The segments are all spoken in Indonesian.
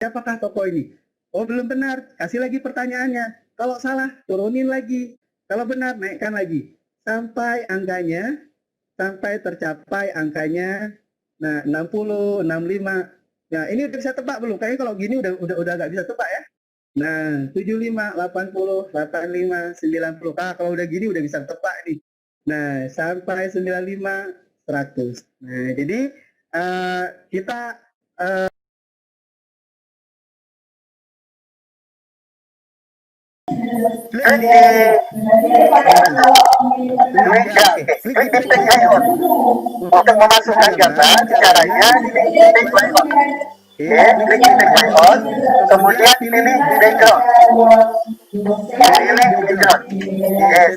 Siapakah tokoh ini? Oh, belum benar, kasih lagi pertanyaannya. Kalau salah, turunin lagi. Kalau benar, naikkan lagi. Sampai tercapai angkanya, nah 60, 65. Nah, ini udah bisa tebak belum? Kayaknya kalau gini udah nggak bisa tebak ya. Nah, 75, 80, 85, 90. Kalau udah gini udah bisa tebak nih. Nah, sampai 95, 100. Nah, jadi kita klik di tag icon untuk memasukkan gambar. Caranya klik di tag icon. Klik di tag icon, kemudian pilih background.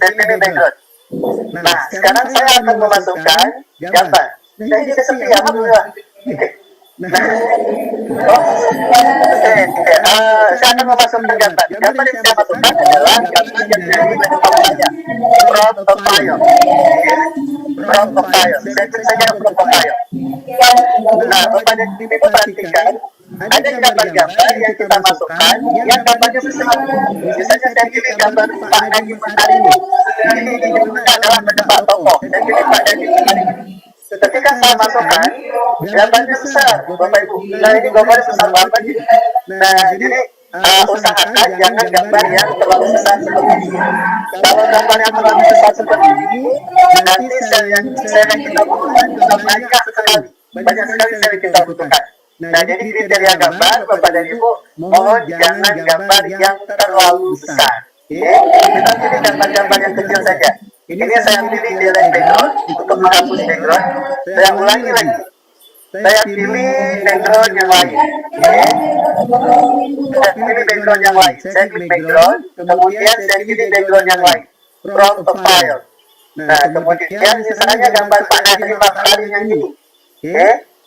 Saya pilih background. Nah, sekarang saya akan memasukkan gambar. Nah, ini seperti apa? Nah, saya akan memasukkan gambar. Gambar yang saya masukkan adalah gambar yang dari saja. From a file. From a file. Saya tulis saja from a file. Nah, Bapak dan Ibu perhatikan, ada gambar-gambar yang kita masukkan yang gambarnya besar. Misalnya saya pilih gambar Pak Nadiem Makarim. Ini adalah penebak tokoh. Saya pilih Pak Nadiem Makarim. Ketika saya masukkan, gambarnya besar, Bapak Ibu. Nah, ini gambarnya besar banget. Nah, jadi usahakan jangan gambar yang terlalu besar seperti ini. Kalau gambar yang terlalu besar seperti ini, nanti sel yang kita butuhkan banyak sekali. Banyak sekali sel yang kita butuhkan. Nah, jadi kriteria gambar, Bapak dan Ibu, mohon jangan gambar yang terlalu besar. Kita pilih gambar-gambar yang kecil saja. Ini saya pilih delete background untuk menghapus background. Saya ulangi lagi. Saya pilih background yang lain. Saya pilih background yang lain. Saya klik background, kemudian saya pilih background yang lain. From a file. Nah, kemudian misalnya gambar Pak Nadiem Makarim yang ini.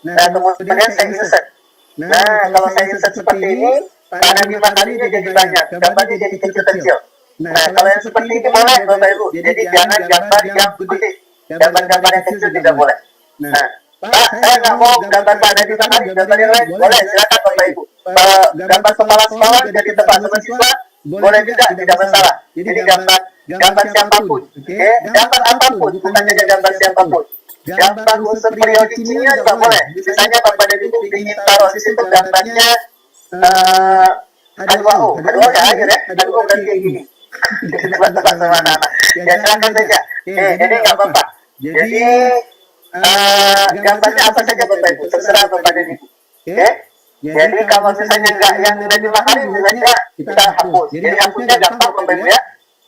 Nah, kemudian saya insert. Nah, kalau saya insert seperti ini, Pak Nadiem Makarimnya jadi banyak. Gambarnya jadi kecil-kecil. Nah, kalau yang seperti ini boleh, Bapak Ibu. Jadi jangan gambar yang gede. Gambar-gambar yang kecil tidak boleh. Nah, Pak, saya nggak mau gambar Pak Nadiem Makarim, gambar yang lain. Boleh, silakan Bapak Ibu. Gambar kepala sekolah jadi tempat sama siswa, boleh juga, tidak masalah. Jadi gambar siapapun. Gambar apapun, bukan saja gambar siapapun. Gambar unsur periodik kimia juga boleh. Misalnya Bapak dan Ibu ingin taruh di situ gambarnya H2O. H2O ya, H2O berarti kayak gini. Tebak-tebak sama anak-anak. Ya silakan saja. Jadi nggak apa-apa. Jadi gambarnya apa saja Bapak Ibu, terserah Bapak dan Ibu. Jadi kalau misalnya nggak yang Nadiem Makarim, misalnya kita hapus. Jadi hapusnya gampang Bapak Ibu ya.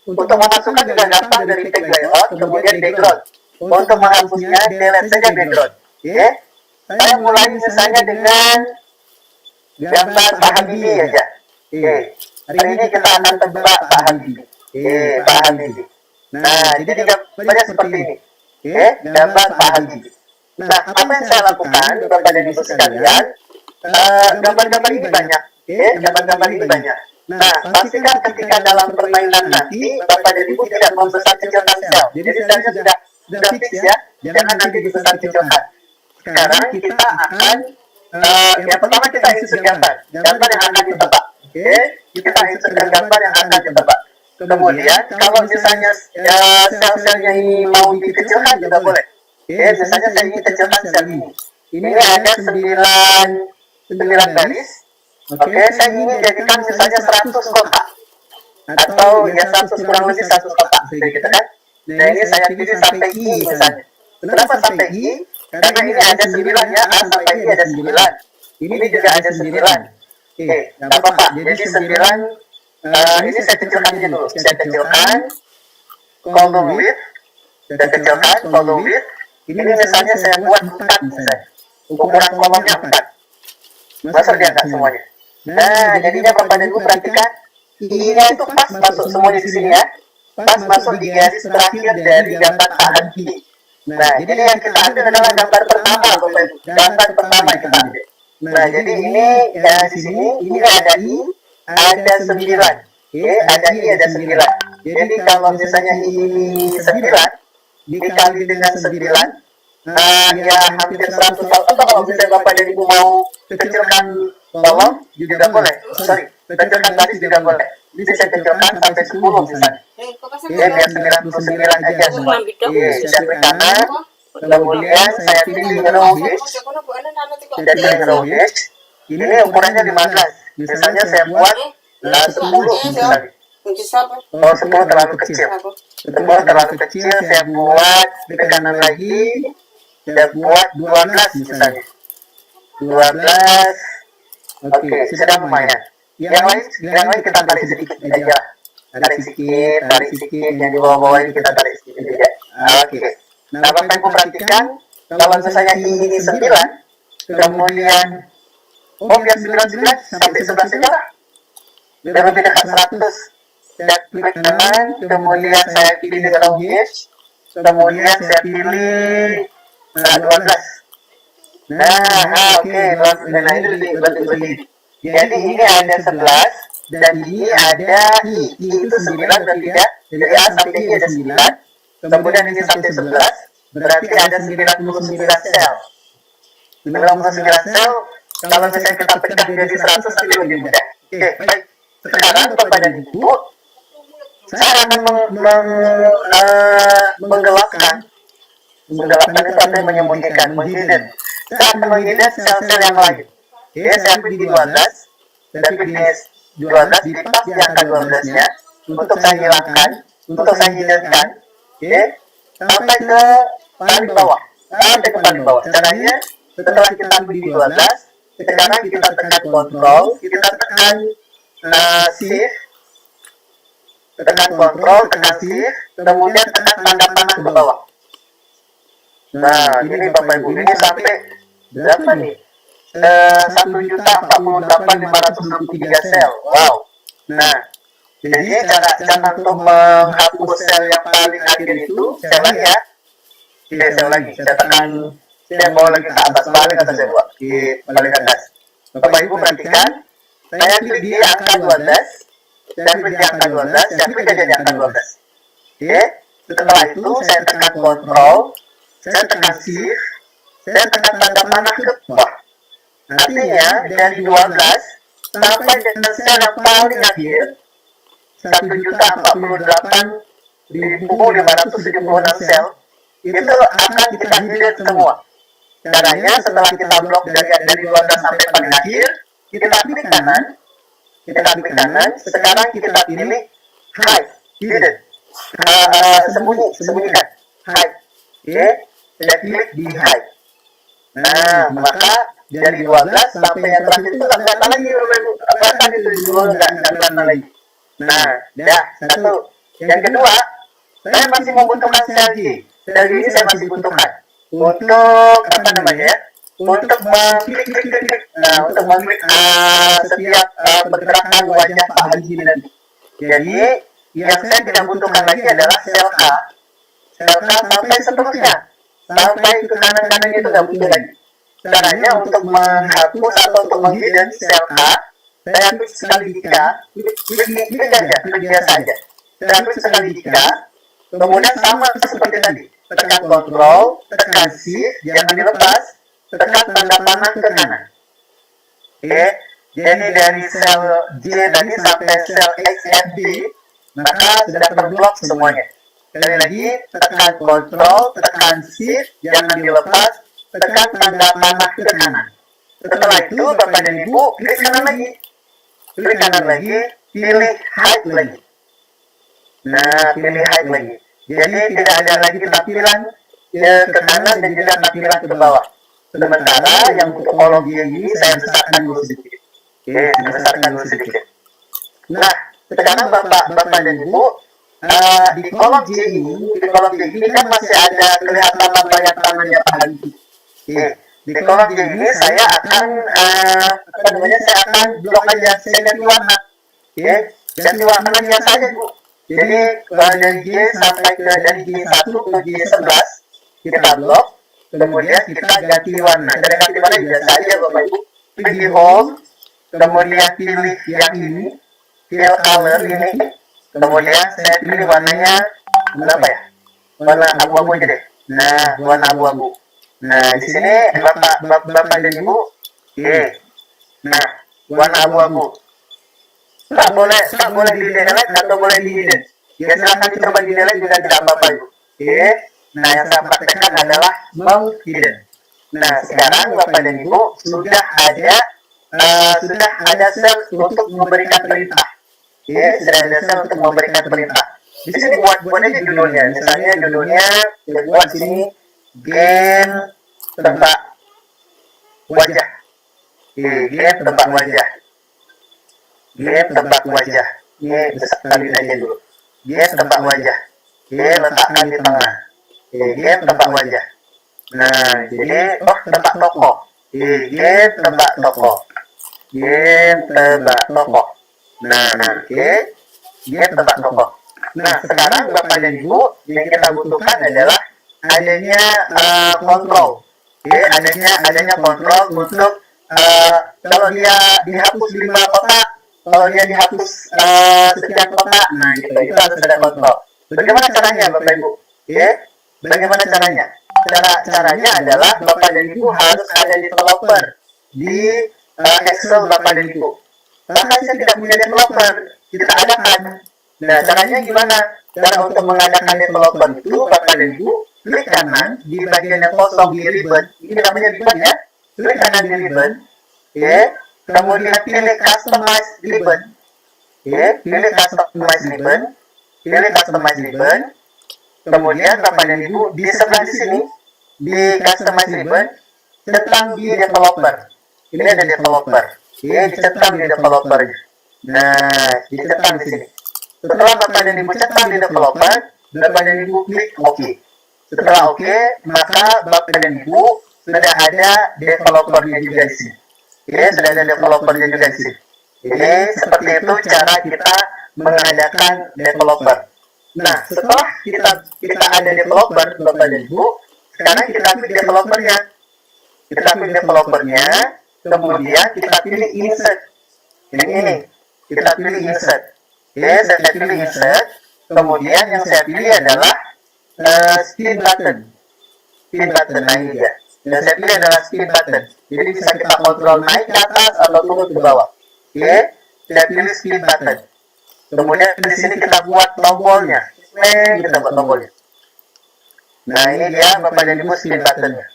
Untuk memasukkan juga gampang dari tag layout, kemudian background. Untuk menghapusnya delete saja background. Saya mulai misalnya dengan gambar Pak Habibie aja. Hari ini kita akan tebak Pak Habibie. Pak Habibie. Nah, jadi gambarnya seperti ini. Gambar Pak Habibie. Nah, apa yang saya lakukan, Bapak dan Ibu sekalian, gambar-gambar ini banyak. Gambar-gambar ini banyak. Nah, pastikan ketika dalam permainan nanti, Bapak dan Ibu tidak membesar kecilkan sel. Jadi selnya sudah fix ya, jangan nanti dibesar kecilkan. Sekarang kita akan, yang pertama kita insert gambar yang akan ditebak. Kita insertkan gambar yang akan ditebak. Kemudian kalau misalnya sel-selnya ini mau dikecilkan juga boleh. Misalnya saya ingin kecilkan sel ini. Ini ada 9 baris. Saya ingin jadikan misalnya 100 kotak. Atau ya 100 kurang lebih 100 kotak. Gitu kan? Nah ini saya pilih sampai I misalnya. Kenapa sampai I? Karena ini ada 9 ya. A sampai I ada 9. Ini juga ada 9. Nggak apa-apa. Jadi 9. Ini saya kecilkannya dulu. Saya kecilkan. Column width. Saya kecilkan column width. Ini misalnya saya buat 4 misalnya. Ukuran kolomnya 4. Masuk dia nggak semuanya? Nah, jadinya Bapak dan Ibu perhatikan. I-nya itu pas masuk semuanya di sini ya. Pas masuk di garis terakhir dari gambar Pak Habibie. Nah, jadi yang kita ambil adalah gambar pertama Bapak Ibu. Gambar pertama yang kita ambil. Nah, jadi ini di sini, ini ada I, ada 9. Ada I, ada 9. Jadi kalau misalnya I 9 dikali dengan 9, ya hampir 100. Atau kalau misalnya Bapak dan Ibu mau kecilkan kolom juga boleh. Sorry, kecilkan garis juga boleh. Ini saya kecilkan sampai 10 misalnya. Ya, biar 99 aja semua. Saya klik kanan, kemudian saya pilih row gauge. Jadi row gauge, ini ukurannya 15. Misalnya saya buat 10 misalnya. Oh, 10 terlalu kecil. 10 terlalu kecil, saya buat ke kanan lagi. Saya buat 12 misalnya. 12. Oke, sudah lumayan. Yang lain kita tarik sedikit aja. Tarik sedikit. Yang di bawah-bawah ini kita tarik sedikit aja. Oke. Nah, Bapak Ibu perhatikan, kalau misalnya ini 9, kemudian biar 99 sampai 11 saja lah. Biar lebih dekat 100. Saya klik kanan, kemudian saya pilih row gauge, kemudian saya pilih 12. Nah, oke, nah ini lebih. Jadi ini ada 11 dan ini ada I itu 9 berarti ya. Jadi A sampai I ada 9. Kemudian ini sampai 11 berarti ada 99 sel. 99 sel. Kalau misalnya kita pecah jadi 100 nanti lebih mudah. Oke, baik. Sekarang Bapak dan Ibu, saya akan menggelapkan itu artinya menyembunyikan, menghidden. Saya akan menghidden sel-sel yang lain. Oke, saya klik di 12, saya klik di 12, di pas di angka 12-nya, untuk saya hilangkan, untuk saya hiddenkan, oke, sampai ke paling bawah. Caranya, setelah kita klik di 12, sekarang kita tekan Ctrl, kita tekan Shift, tekan Ctrl, tekan Shift, kemudian tekan tanda panah ke bawah. Nah, ini Bapak Ibu, ini sampai berapa nih? 1.048.563 sel. Wow. Nah, jadi cara untuk menghapus sel yang paling akhir itu, sel lagi ya. Oke, sel lagi. Saya tekan, saya bawa lagi ke atas, balik atas saya buat. Oke, balik ke atas. Bapak Ibu perhatikan, saya klik di angka 12, saya klik di angka 12, saya klik aja di angka 12. Oke, setelah itu saya tekan Ctrl, saya tekan Shift, saya tekan tanda panah ke bawah. Artinya dari 12 sampai dengan sel yang paling akhir 1.048.576 sel itu akan kita hidden semua. Caranya setelah kita blok dari 12 sampai paling akhir, kita klik kanan, sekarang kita pilih hide, hidden, sembunyikan, hide. Oke, saya klik di hide. Nah, maka dari 12 sampai yang terakhir itu nggak kelihatan lagi, kelihatan itu di bawah nggak kelihatan lagi. Nah, ya, satu. Yang kedua, saya masih membutuhkan sel G. Sel G ini saya masih butuhkan untuk apa namanya ya? Untuk mengklik, untuk mengklik setiap pergerakan wajah Pak Haji nanti. Jadi, yang saya tidak butuhkan lagi adalah sel K sampai seterusnya, sampai ke kanan-kanan itu nggak butuh lagi. Caranya untuk menghapus atau untuk menghidden sel K, saya klik sekali di K, klik biasa aja. Saya klik sekali di K, kemudian sama seperti tadi, tekan Ctrl, tekan Shift, jangan dilepas, tekan tanda panah ke kanan. Oke, jadi dari sel J tadi sampai sel XFD, maka sudah terblok semuanya. Sekali lagi, tekan Ctrl, tekan Shift, jangan dilepas, tekan tanda panah ke kanan. Setelah itu, Bapak dan Ibu, klik kanan lagi. Klik kanan lagi, pilih hide lagi. Nah, pilih hide lagi. Jadi tidak ada lagi tampilan ke kanan dan juga tampilan ke bawah. Sementara yang untuk kolom G ini saya besarkan dulu sedikit. Oke, saya besarkan dulu sedikit. Nah, sekarang Bapak dan Ibu, di kolom G ini kan masih ada kelihatan lambaian tangannya Pak Haji. Oke, di kolom G ini saya akan saya akan blok aja, saya ganti warna. Oke, ganti warna biasa aja Bu. Jadi dari G sampai ke dari G1 ke G11 kita blok, kemudian kita ganti warna. Kita ganti warna biasa aja Bapak Ibu. Klik di home, kemudian pilih yang ini, fill color ini, kemudian saya pilih warnanya apa ya? Warna abu-abu aja deh. Nah, warna abu-abu. Nah, di sini Bapak dan Ibu, oke. Nah, warna abu-abu. Tak boleh di delete atau boleh di hidden. Ya silakan dicoba di delete juga tidak apa-apa Ibu. Oke. Nah, yang saya praktekkan adalah mau hidden. Nah, sekarang Bapak dan Ibu sudah ada sel untuk memberikan perintah. Oke, sudah ada sel untuk memberikan perintah. Di sini buat aja judulnya. Misalnya judulnya saya buat di sini game tebak wajah. Oke, game tebak wajah. Game tebak wajah. Ini besarkan aja dulu. Game tebak wajah. Oke, letakkan di tengah. Oke, game tebak wajah. Nah, jadi tebak tokoh. Oke, game tebak tokoh. Game tebak tokoh. Nah, oke. Game tebak tokoh. Nah, sekarang Bapak dan Ibu yang kita butuhkan adalah adanya kontrol. Oke, adanya kontrol untuk kalau dia dihapus 5 kotak, kalau dia dihapus sekian kotak, nah gitu, itu harus ada kontrol. Bagaimana caranya Bapak Ibu? Oke, bagaimana caranya? Caranya adalah Bapak dan Ibu harus ada developer di Excel Bapak dan Ibu. Bahkan saya tidak punya developer, kita adakan. Nah, caranya gimana? Cara untuk mengadakan developer itu, Bapak dan Ibu, klik kanan di bagian yang kosong di ribbon. Ini namanya ribbon ya. Klik kanan di ribbon. Oke. Kemudian pilih customize ribbon. Oke. Pilih customize ribbon. Pilih customize ribbon. Kemudian Bapak dan Ibu di sebelah sini di customize ribbon centang di developer. Ini ada developer. Oke, dicentang di developer. Nah, dicentang di sini. Setelah Bapak dan Ibu centang di developer, Bapak dan Ibu klik OK. Setelah OK, maka Bapak dan Ibu sudah ada developernya juga di sini. Oke, sudah ada developernya juga di sini. Jadi, seperti itu cara kita mengadakan developer. Nah, setelah kita ada developer, Bapak dan Ibu, sekarang kita klik developernya. Kita klik developernya, kemudian kita pilih insert. Yang ini, kita pilih insert. Oke, saya pilih insert. Kemudian yang saya pilih adalah spin button. Spin button, nah ini dia. Yang saya pilih adalah spin button. Jadi bisa kita kontrol naik ke atas atau turun ke bawah. Oke, saya pilih spin button. Kemudian di sini kita buat tombolnya. Kita buat tombolnya. Nah, ini dia Bapak dan Ibu spin buttonnya.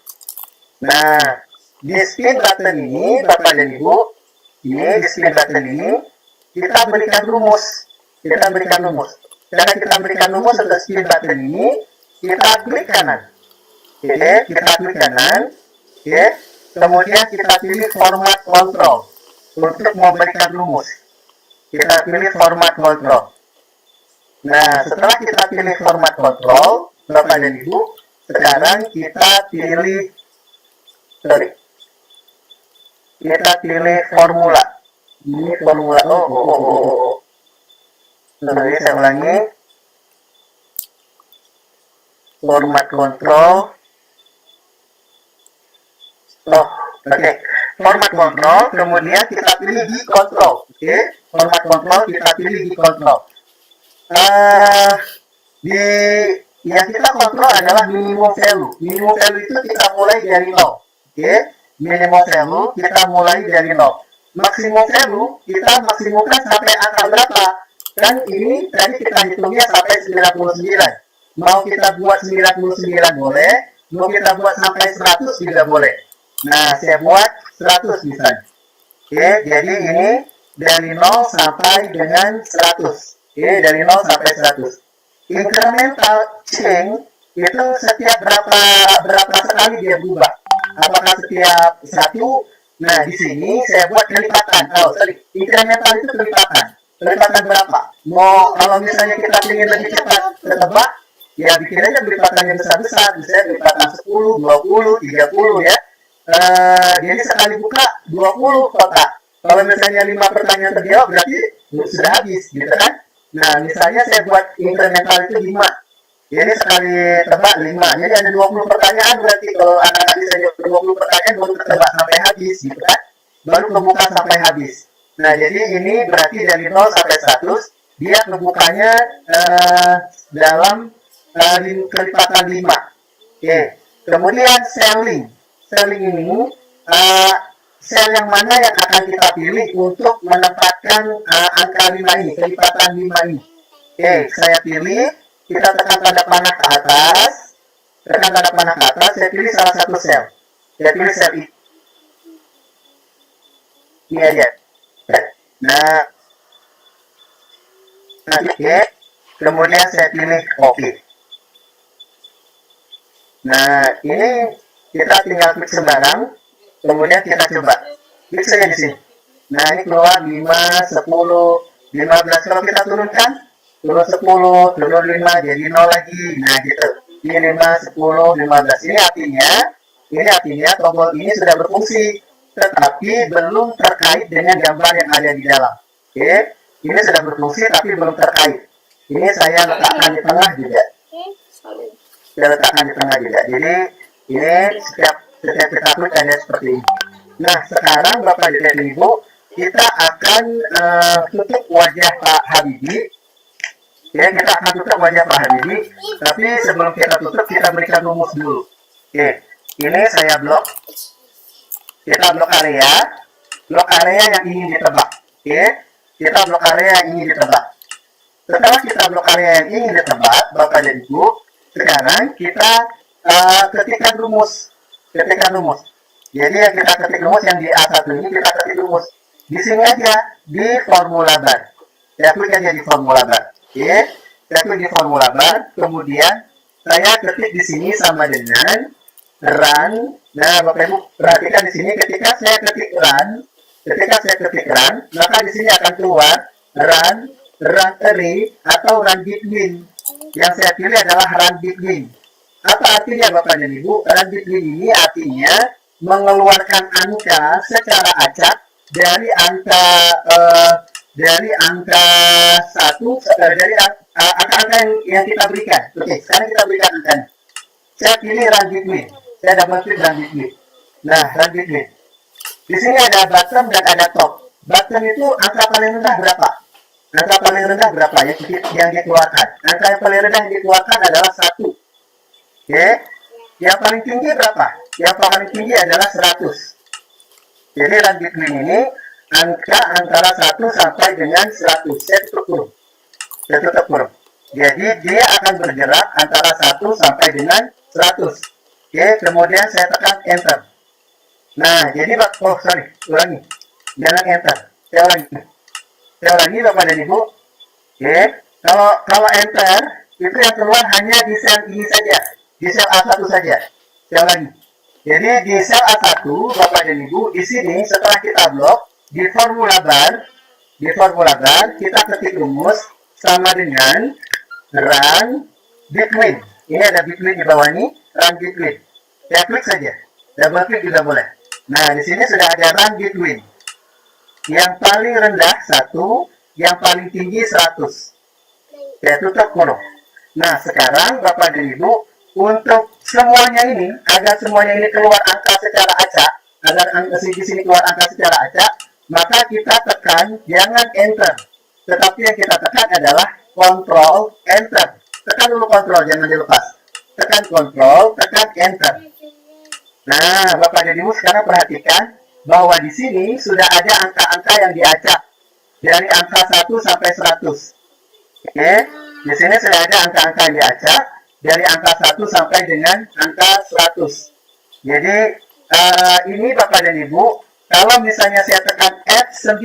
Nah, di spin button ini, Bapak dan Ibu, ini di spin button ini, kita berikan rumus. Kita berikan rumus. Cara kita berikan rumus untuk spin button ini, kita klik kanan. Oke, kita klik kanan. Oke, kemudian kita pilih format control untuk memberikan rumus. Kita pilih format control. Nah, setelah kita pilih format control, Bapak dan Ibu, sekarang kita pilih formula. Ini formula. Sorry, saya ulangi. Format control. Oke. Format control, kemudian kita pilih di control. Oke. Format control kita pilih di control. Yang kita kontrol adalah minimum value. Minimum value itu kita mulai dari 0. Oke. Minimum value kita mulai dari 0. Maksimum value kita maksimumkan sampai angka berapa? Kan ini tadi kita hitungnya sampai 99. Mau kita buat 99 boleh, mau kita buat sampai 100 juga boleh. Nah, saya buat 100 misalnya. Oke, jadi ini dari 0 sampai dengan 100. Oke, dari 0 sampai 100. Incremental change itu setiap berapa sekali dia berubah. Apakah setiap 1? Nah, di sini saya buat kelipatan. Incremental itu kelipatan. Kelipatan berapa? Mau kalau misalnya kita ingin lebih cepat ketebak, ya bikin aja kelipatan yang besar-besar. Misalnya kelipatan 10, 20, 30 ya. Jadi sekali buka 20 kotak. Kalau misalnya 5 pertanyaan terjawab berarti sudah habis, gitu kan? Nah, misalnya saya buat incremental itu 5. Jadi sekali tebak 5. Jadi ada 20 pertanyaan berarti kalau anak-anak bisa jawab 20 pertanyaan baru ketebak sampai habis, gitu kan? Baru kebuka sampai habis. Nah, jadi ini berarti dari 0 sampai 100 dia kebukanya dalam kelipatan 5. Oke. Kemudian selling ini sel yang mana yang akan kita pilih untuk menempatkan angka 5 ini, kelipatan 5 ini. Oke, saya pilih, kita tekan tanda panah ke atas, tekan tanda panah ke atas, saya pilih salah satu sel. Saya pilih sel ini. Ini aja. Nah, oke. Kemudian saya pilih OK. Nah, ini kita tinggal klik sembarang, kemudian kita coba. Klik saja di sini. Nah, ini keluar 5, 10, 15. Kalau kita turunkan, turun 10, turun 5, jadi 0 lagi. Nah, gitu. Ini 5, 10, 15. Ini artinya tombol ini sudah berfungsi, tetapi belum terkait dengan gambar yang ada di dalam. Oke, ini sudah berfungsi tapi belum terkait. Ini saya letakkan di tengah juga. Saya letakkan di tengah juga. Jadi ini setiap kita klik ada seperti ini. Nah, sekarang Bapak dan Ibu, kita akan tutup wajah Pak Habibie. Ya, kita akan tutup wajah Pak Habibie. Tapi sebelum kita tutup, kita berikan rumus dulu. Oke, ini saya blok. Kita blok area yang ingin ditebak. Oke, kita blok area yang ingin ditebak. Setelah kita blok area yang ingin ditebak, Bapak dan Ibu, sekarang kita ketikkan rumus. Jadi yang kita ketik rumus yang di A1 ini, kita ketik rumus. Di sini aja, di formula bar. Saya klik aja di formula bar. Oke, saya klik di formula bar, kemudian saya ketik di sini sama dengan run. Nah, Bapak Ibu perhatikan di sini ketika saya ketik run, maka di sini akan keluar run array atau run between. Yang saya pilih adalah run between. Apa artinya Bapak dan Ibu? Run between ini artinya mengeluarkan angka secara acak dari angka angka yang kita berikan. Oke, sekarang kita berikan angkanya. Saya pilih run between. Saya double klik run between. Nah, run between. Di sini ada bottom dan ada top. Bottom itu angka paling rendah berapa? Angka paling rendah berapa yang dikeluarkan? Angka yang paling rendah yang dikeluarkan adalah 1. Oke. Yang paling tinggi berapa? Yang paling tinggi adalah 100. Jadi run between ini angka antara 1 sampai dengan 100. Saya tutup kurung. Jadi dia akan bergerak antara 1 sampai dengan 100. Oke, kemudian saya tekan enter. Nah, jadi ulangi. Jangan enter. Saya ulangi Bapak dan Ibu. Oke, kalau enter itu yang keluar hanya di sel ini saja, di sel A1 saja. Saya ulangi. Jadi di sel A1 Bapak dan Ibu, di sini setelah kita blok di formula bar kita ketik rumus sama dengan run between. Ini ada between di bawah ini, run between. Saya klik saja, double klik juga boleh. Nah, di sini sudah ada run between. Yang paling rendah 1, yang paling tinggi 100. Saya tutup kurung. Nah, sekarang Bapak dan Ibu, untuk semuanya ini, agar semuanya ini keluar angka secara acak, agar di sini keluar angka secara acak, maka kita tekan, jangan enter. Tetapi yang kita tekan adalah Ctrl enter. Tekan dulu Ctrl, jangan dilepas. Tekan Ctrl, tekan enter. Nah, Bapak dan Ibu sekarang perhatikan bahwa di sini sudah ada angka-angka yang diacak dari angka 1 sampai 100. Oke, di sini sudah ada angka-angka yang diacak dari angka 1 sampai dengan angka 100. Jadi ini Bapak dan Ibu, kalau misalnya saya tekan F9,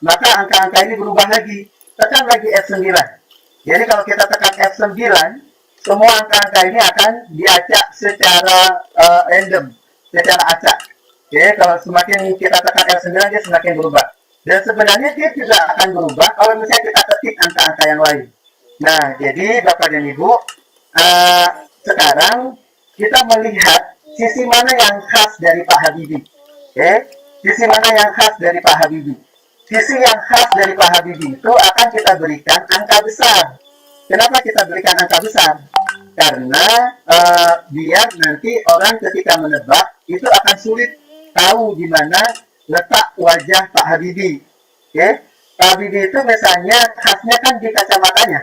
maka angka-angka ini berubah lagi. Tekan lagi F9. Jadi kalau kita tekan F9, semua angka-angka ini akan diacak secara random, secara acak. Oke, kalau semakin kita tekan F9, dia semakin berubah. Dan sebenarnya dia juga akan berubah kalau misalnya kita ketik angka-angka yang lain. Nah, jadi Bapak dan Ibu, sekarang kita melihat sisi mana yang khas dari Pak Habibie. Oke, sisi mana yang khas dari Pak Habibie. Sisi yang khas dari Pak Habibie itu akan kita berikan angka besar. Kenapa kita berikan angka besar? Karena biar nanti orang ketika menebak itu akan sulit tahu di mana letak wajah Pak Habibie. Oke, Pak Habibie itu misalnya khasnya kan di kacamatanya.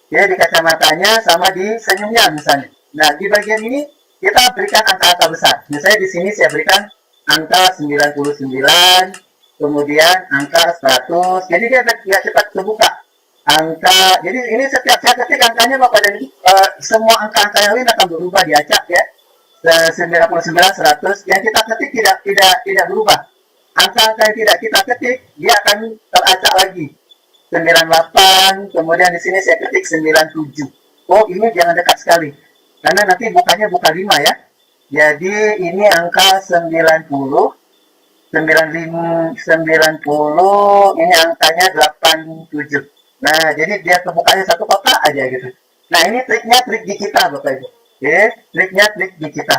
Ya, di kacamatanya sama di senyumnya misalnya. Nah, di bagian ini kita berikan angka-angka besar. Misalnya di sini saya berikan angka 99, kemudian angka 100. Jadi dia nggak cepat terbuka. Angka, jadi ini setiap saya ketik angkanya Bapak dan Ibu, semua angka-angka yang lain akan berubah di acak ya. 99, 100 yang kita ketik tidak berubah. Angka-angka yang tidak kita ketik dia akan teracak lagi. 98, kemudian di sini saya ketik 97. Oh, ini jangan dekat sekali. Karena nanti bukanya buka 5 ya. Jadi ini angka 90, 90, ini angkanya 87. Nah, jadi dia terbukanya satu kotak aja gitu. Nah, ini triknya trik di kita Bapak Ibu. Oke, triknya trik di kita.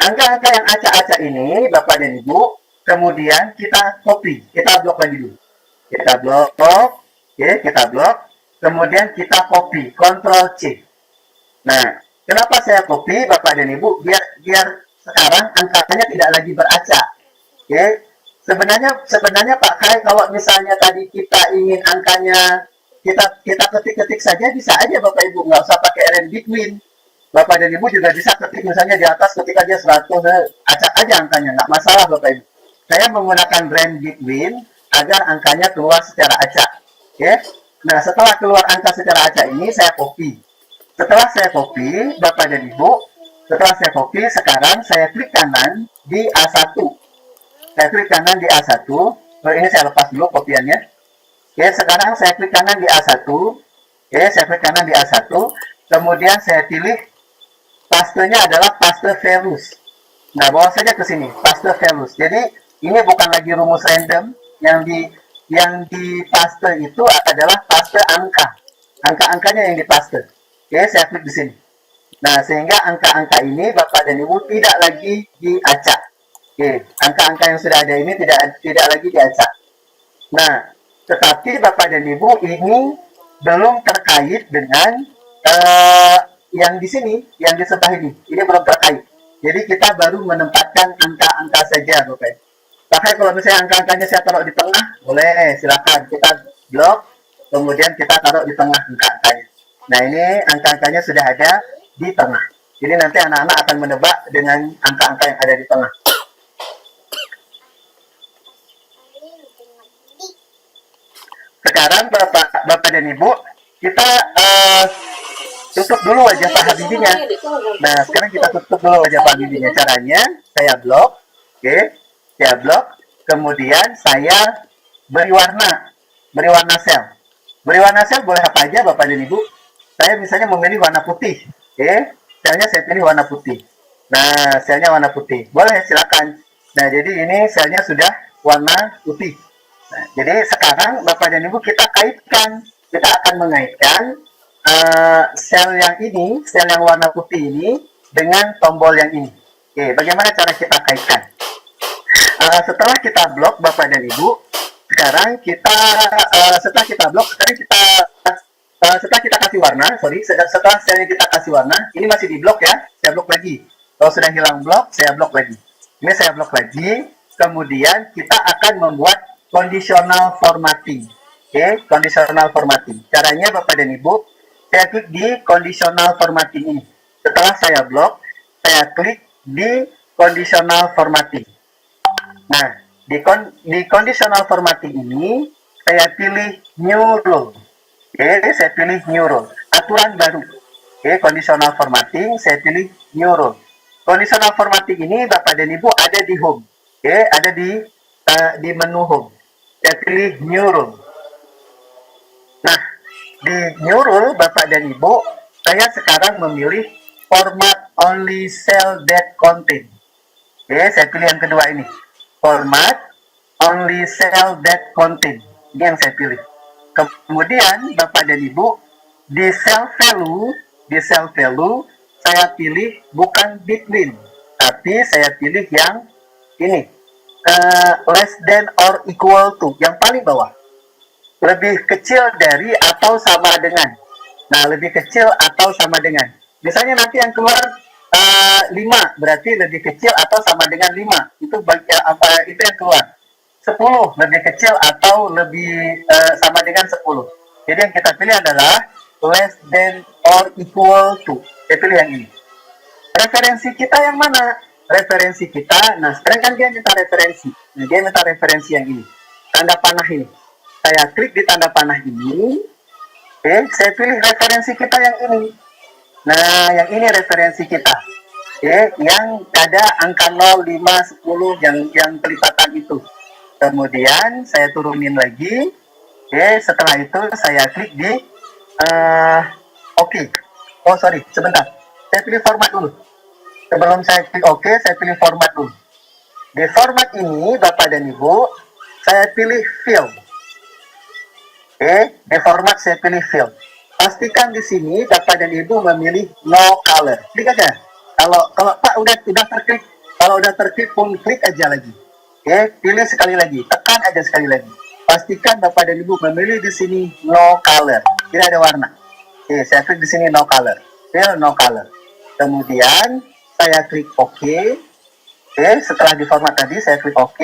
Angka-angka yang acak-acak ini Bapak dan Ibu, kemudian kita copy, kita blok lagi dulu. Kita blok, oke, kita blok, kemudian kita copy, Ctrl C. Nah, kenapa saya copy Bapak dan Ibu? Biar sekarang angkanya tidak lagi beracak. Oke, sebenarnya Pak Kai, kalau misalnya tadi kita ingin angkanya kita ketik-ketik saja bisa aja Bapak Ibu, nggak usah pakai rand between. Bapak dan Ibu juga bisa ketik misalnya di atas ketik aja 100, acak aja angkanya, nggak masalah Bapak Ibu. Saya menggunakan rand between agar angkanya keluar secara acak. Oke, nah setelah keluar angka secara acak ini saya copy. Setelah saya copy Bapak dan Ibu, setelah saya copy sekarang saya klik kanan di A1. Saya klik kanan di A1. Ini saya lepas dulu kopiannya. Oke, sekarang saya klik kanan di A1. Oke, saya klik kanan di A1. Kemudian saya pilih pastenya adalah paste values. Nah, bawa saja ke sini, paste values. Jadi, ini bukan lagi rumus random. Yang di paste itu adalah paste angka. Angka-angkanya yang dipaste. Oke, saya klik di sini. Nah, sehingga angka-angka ini Bapak dan Ibu tidak lagi diacak. Oke, angka-angka yang sudah ada ini tidak lagi diacak. Nah, tetapi Bapak dan Ibu ini belum terkait dengan yang di sini, yang di sebelah ini. Ini belum terkait. Jadi kita baru menempatkan angka-angka saja, Bapak. Pakai kalau misalnya angka-angkanya saya taruh di tengah, boleh, silakan. Kita blok, kemudian kita taruh di tengah angka-angkanya. Nah, ini angka-angkanya sudah ada di tengah. Jadi nanti anak-anak akan menebak dengan angka-angka yang ada di tengah. Sekarang Bapak dan Ibu, kita tutup dulu wajah Pak Habibinya. Nah, sekarang kita tutup dulu wajah Pak Habibinya. Caranya, saya blok, oke, saya blok, kemudian saya beri warna sel. Beri warna sel boleh apa aja Bapak dan Ibu. Saya misalnya memilih warna putih, oke, selnya saya pilih warna putih. Nah, selnya warna putih, boleh silakan. Nah, jadi ini selnya sudah warna putih. Nah, jadi sekarang Bapak dan Ibu kita kaitkan, kita akan mengaitkan sel yang ini, sel yang warna putih ini dengan tombol yang ini. Oke, bagaimana cara kita kaitkan? Setelah kita blok Bapak dan Ibu, sekarang kita setelah kita blok, setelah kita kasih warna, setelah selnya kita kasih warna, ini masih di blok ya, saya blok lagi. Kalau sudah hilang blok, saya blok lagi. Ini saya blok lagi, kemudian kita akan membuat conditional formatting. Oke, conditional formatting. Caranya Bapak dan Ibu, saya klik di conditional formatting ini. Setelah saya blok, saya klik di conditional formatting. Nah, di conditional formatting ini, saya pilih new rule. Oke, saya pilih new rule. Aturan baru. Oke, conditional formatting, saya pilih new rule. Conditional formatting ini Bapak dan Ibu ada di home. Oke, ada di menu home. Saya pilih new rule. Nah, di new rule Bapak dan Ibu, saya sekarang memilih format only cell that contain. Oke, saya pilih yang kedua ini. Format only cell that contain. Ini yang saya pilih. Kemudian Bapak dan Ibu, di cell value saya pilih bukan between, tapi saya pilih yang ini, less than or equal to, yang paling bawah. Lebih kecil dari atau sama dengan. Nah, lebih kecil atau sama dengan. Misalnya nanti yang keluar 5, berarti lebih kecil atau sama dengan 5. Itu itu yang keluar. 10 lebih kecil atau lebih sama dengan 10. Jadi yang kita pilih adalah less than or equal to. Saya pilih yang ini. Referensi kita yang mana? referensi kita. Nah, sekarang kan dia minta referensi. Nah, dia minta referensi yang ini. Tanda panah ini. Saya klik di tanda panah ini. Oke, saya pilih referensi kita yang ini. Nah, yang ini referensi kita. Oke, yang ada angka 0, 5, 10 yang kelipatan itu. Kemudian saya turunin lagi. Oke, setelah itu saya klik di oke. Oh, sorry, sebentar. Saya pilih format dulu. Sebelum saya klik oke, saya pilih format dulu. Di format ini, Bapak dan Ibu, saya pilih fill. Oke, di format saya pilih fill. Pastikan di sini Bapak dan Ibu memilih no color. Klik aja. Kalau Pak udah terklik, kalau udah terklik pun klik aja lagi. Oke, pilih sekali lagi, tekan aja sekali lagi. Pastikan Bapak dan Ibu memilih di sini no color, tidak ada warna. Oke, saya klik di sini no color, fill no color. Kemudian saya klik OK. Oke, setelah di format tadi saya klik OK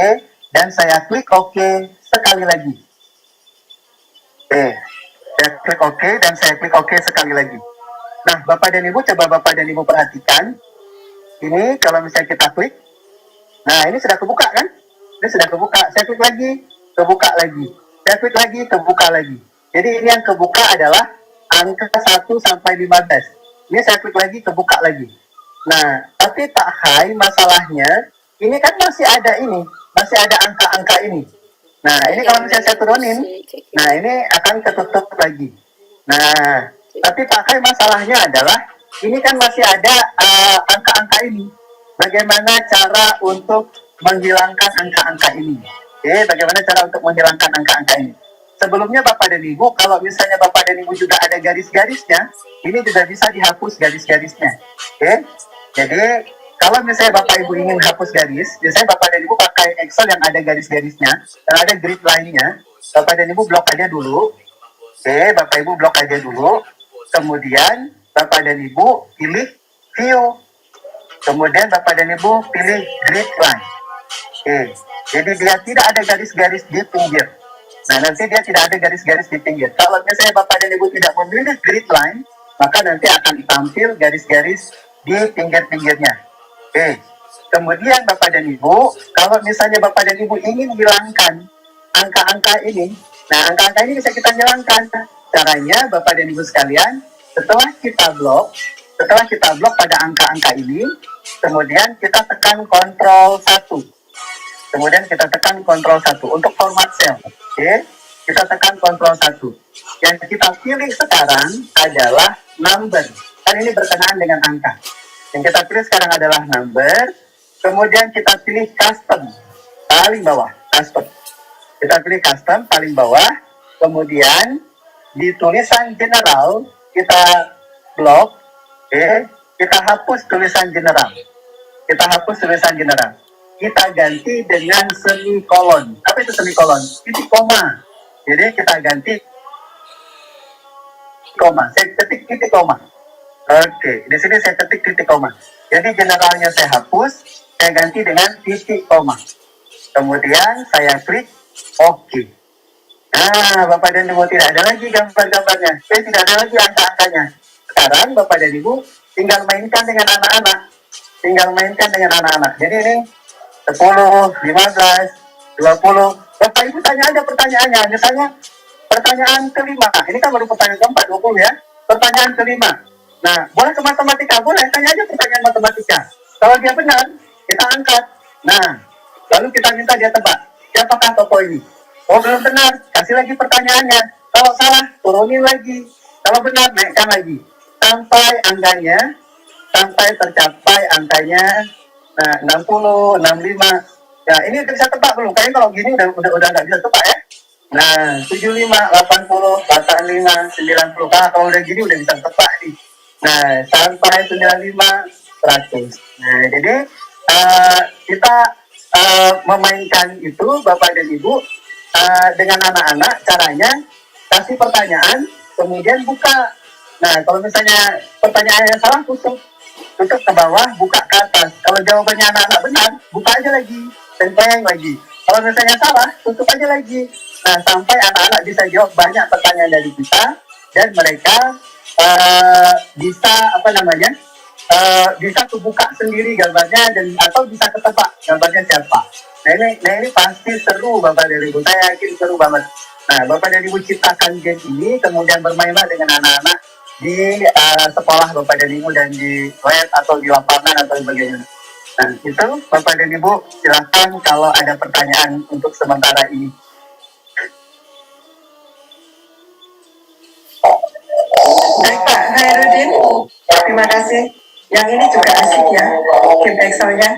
dan saya klik OK sekali lagi. Oke, saya klik OK dan saya klik OK sekali lagi. Nah, Bapak dan Ibu, coba Bapak dan Ibu perhatikan. Ini kalau misalnya kita klik, nah ini sudah kebuka kan? Ini sudah kebuka. Saya klik lagi, kebuka lagi. Saya klik lagi, kebuka lagi. Jadi ini yang kebuka adalah angka 1 sampai 15. Ini saya klik lagi, kebuka lagi. Nah, tapi Pak Hai, masalahnya ini kan masih ada ini, masih ada angka-angka ini. Nah, ini kalau misalnya saya turunin, nah ini akan ketutup lagi. Nah, tapi Pak Hai masalahnya adalah ini kan masih ada angka-angka ini. Bagaimana cara untuk menghilangkan angka-angka ini? Oke, bagaimana cara untuk menghilangkan angka-angka ini? Sebelumnya Bapak dan Ibu, kalau misalnya Bapak dan Ibu juga ada garis-garisnya, ini juga bisa dihapus garis-garisnya. Oke, jadi kalau misalnya Bapak Ibu ingin hapus garis, biasanya Bapak dan Ibu pakai Excel yang ada garis-garisnya, dan ada grid line-nya. Bapak dan Ibu blok aja dulu. Oke, Bapak Ibu blok aja dulu. Kemudian Bapak dan Ibu pilih view. Kemudian Bapak dan Ibu pilih grid line. Oke, jadi dia tidak ada garis-garis di pinggir. Nah, nanti dia tidak ada garis-garis di pinggir. Kalau misalnya Bapak dan Ibu tidak memilih grid line, maka nanti akan tampil garis-garis di pinggir-pinggirnya. Oke, kemudian Bapak dan Ibu, kalau misalnya Bapak dan Ibu ingin hilangkan angka-angka ini, nah angka-angka ini bisa kita hilangkan. Caranya Bapak dan Ibu sekalian, setelah kita blok pada angka-angka ini, kemudian kita tekan Ctrl 1. Kemudian kita tekan Ctrl 1 untuk format cell. Oke, kita tekan Ctrl 1. Yang kita pilih sekarang adalah number. Kan ini berkenaan dengan angka. Yang kita pilih sekarang adalah number. Kemudian kita pilih custom paling bawah, custom. Kita pilih custom paling bawah. Kemudian di tulisan general kita blok. Oke, kita hapus tulisan general. Kita hapus tulisan general. Kita ganti dengan semikolon. Apa itu semikolon? Titik koma. Jadi kita ganti koma. Saya ketik titik koma. Oke, di sini saya ketik titik koma. Jadi generalnya saya hapus, saya ganti dengan titik koma. Kemudian saya klik OK. Nah, Bapak dan Ibu tidak ada lagi gambar-gambarnya. Tidak ada lagi angka-angkanya. Sekarang Bapak dan Ibu tinggal mainkan dengan anak-anak. Jadi ini 10, 15, 20. Bapak Ibu tanya aja pertanyaannya. Misalnya pertanyaan kelima. Ini kan baru pertanyaan keempat, 20 ya. Pertanyaan kelima. Nah, boleh ke matematika? Boleh, tanya aja pertanyaan matematika. Kalau dia benar, kita angkat. Nah, lalu kita minta dia tebak. Siapakah tokoh ini? Oh, belum benar. Kasih lagi pertanyaannya. Kalau salah, turunin lagi. Kalau benar, naikkan lagi. Sampai angkanya, sampai tercapai angkanya. Nah, 60, 65. Ya, ini udah bisa tebak belum? Kayaknya kalau gini udah nggak bisa tebak ya. Nah, 75, 80, 85, 90. Kalau udah gini udah bisa tebak nih. Nah, sampai 95, 100. Nah, jadi kita memainkan itu Bapak dan Ibu dengan anak-anak. Caranya kasih pertanyaan, kemudian buka. Nah, kalau misalnya pertanyaannya salah, tutup ke bawah, buka ke atas. Kalau jawabannya anak-anak benar, buka aja lagi, tempeng lagi. Kalau misalnya salah, tutup aja lagi. Nah, sampai anak-anak bisa jawab banyak pertanyaan dari kita dan mereka bisa bisa kebuka sendiri gambarnya dan atau bisa ketebak gambarnya siapa. Nah ini pasti seru Bapak dan Ibu, saya yakin seru banget. Nah Bapak dan Ibu ciptakan game ini, kemudian bermainlah dengan anak-anak di sekolah Bapak dan Ibu dan di web atau di lapangan atau sebagainya. Nah itu Bapak dan Ibu silahkan kalau ada pertanyaan untuk sementara ini. Baik Pak Hairudin, terima kasih. Yang ini juga asik ya, game Excel-nya.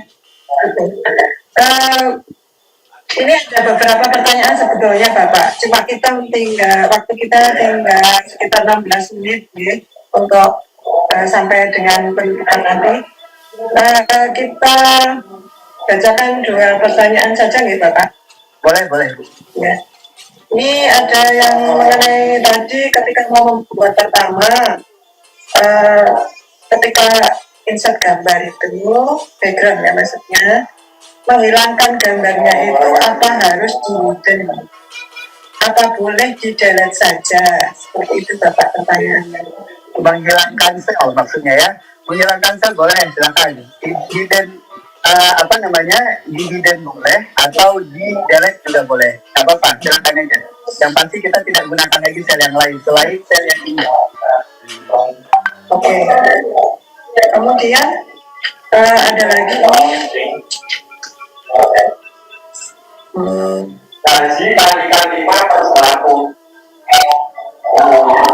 Ini ada beberapa pertanyaan sebetulnya Bapak. Cuma kita waktu kita tinggal sekitar 16 menit ya, untuk sampai dengan penutupan nanti. Kita bacakan 2 pertanyaan saja nih Bapak. Boleh. Ya. Ini ada yang mengenai tadi ketika mau membuat pertama, ketika insert gambar itu, background ya maksudnya, menghilangkan gambarnya itu apa harus di-hidden? Apa boleh di-delete saja? Seperti itu Bapak pertanyaannya. Menghilangkan sel maksudnya ya, menghilangkan sel boleh, silakan. Hidden di hidden boleh atau di delete juga boleh, nggak apa-apa, silakan aja. Yang pasti kita tidak gunakan lagi sel yang lain selain sel yang ini. Oke. Kemudian ada lagi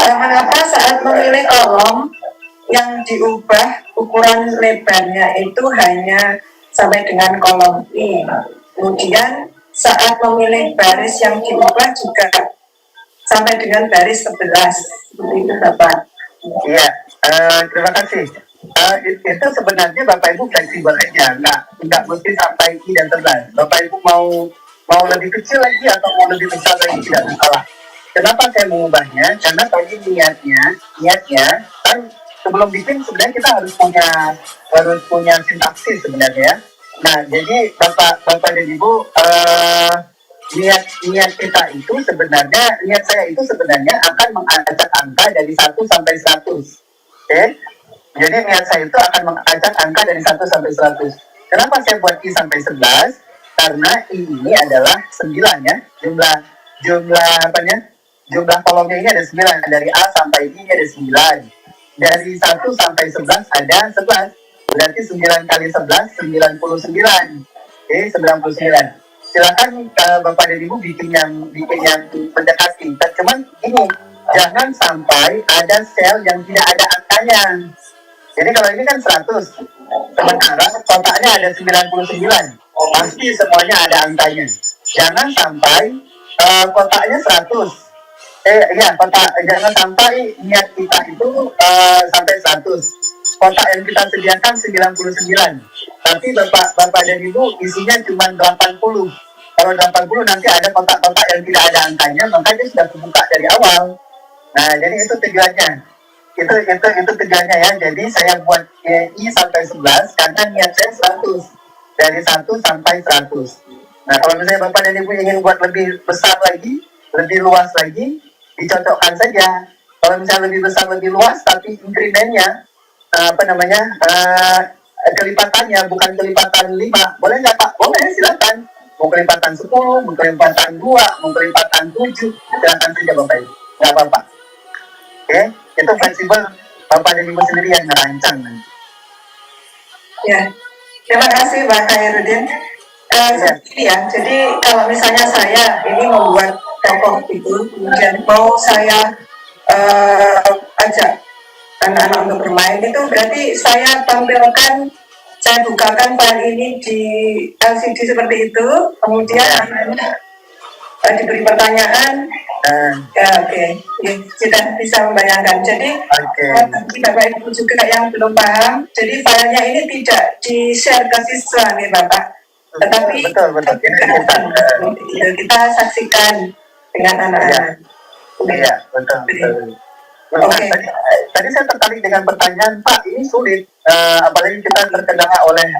mengapa saat memilih kolom yang diubah ukuran lebarnya itu hanya sampai dengan kolom I. Kemudian saat memilih baris yang diubah juga sampai dengan baris 11. Seperti itu Bapak. Iya, terima kasih. Itu sebenarnya Bapak Ibu fleksibel aja, nggak mesti sampai I dan 11. Bapak Ibu mau lebih kecil lagi atau mau lebih besar lagi tidak masalah. Kenapa saya mengubahnya? Karena tadi niatnya kan sebelum bikin sebenarnya kita harus punya sintaksis sebenarnya. Nah, jadi Bapak dan Ibu, niat kita itu sebenarnya, niat saya itu sebenarnya akan mengacak angka dari 1 sampai 100. Oke? Jadi niat saya itu akan mengacak angka dari 1 sampai 100. Kenapa saya buat I sampai 11? Karena I ini adalah 9 ya. Jumlah kolomnya ini ada 9. Dari A sampai I ada 9. Dari 1 sampai 11 ada 11. Berarti 9 kali 11, 99. Oke, 99. Silakan Bapak dan Ibu bikin yang mendekati. Cuman ini, jangan sampai ada sel yang tidak ada angkanya. Jadi kalau ini kan 100, sementara kotaknya ada 99, pasti semuanya ada angkanya. Jangan sampai kotaknya 100. Jangan sampai niat kita itu sampai 100. Kotak yang kita sediakan 99. Tapi Bapak dan Ibu isinya cuma 80. Kalau 80 nanti ada kotak-kotak yang tidak ada angkanya, maka dia sudah terbuka dari awal. Nah, jadi itu tujuannya. Itu tujuannya ya. Jadi saya buat I sampai 11 karena niat saya 100. Dari 1 sampai 100. Nah, kalau misalnya Bapak dan Ibu ingin buat lebih besar lagi, lebih luas lagi, dicocokkan saja. Kalau misalnya lebih besar, lebih luas, tapi inkremennya, kelipatannya bukan kelipatan 5. Boleh nggak Pak? Boleh, silakan. Mau kelipatan 10, mau kelipatan 2, mau kelipatan 7, silakan saja Bapak Ibu. Nggak apa-apa. Oke, itu fleksibel. Bapak dan Ibu sendiri yang merancang. Ya, terima kasih Pak Hairudin. Ya, jadi kalau misalnya saya ini membuat tokoh itu, kemudian mau saya ajak anak-anak untuk bermain, itu berarti saya tampilkan, saya bukakan file ini di LCD seperti itu, kemudian anak-anak diberi pertanyaan. Ya, oke. Sudah bisa membayangkan. Jadi Bapak Ibu juga yang belum paham, jadi filenya ini tidak di-share ke siswa nih Bapak, tetapi kita saksikan dengan anak-anak. Iya, betul. Nah, tadi saya tertarik dengan pertanyaan Pak, ini sulit, apalagi kita terkendala oleh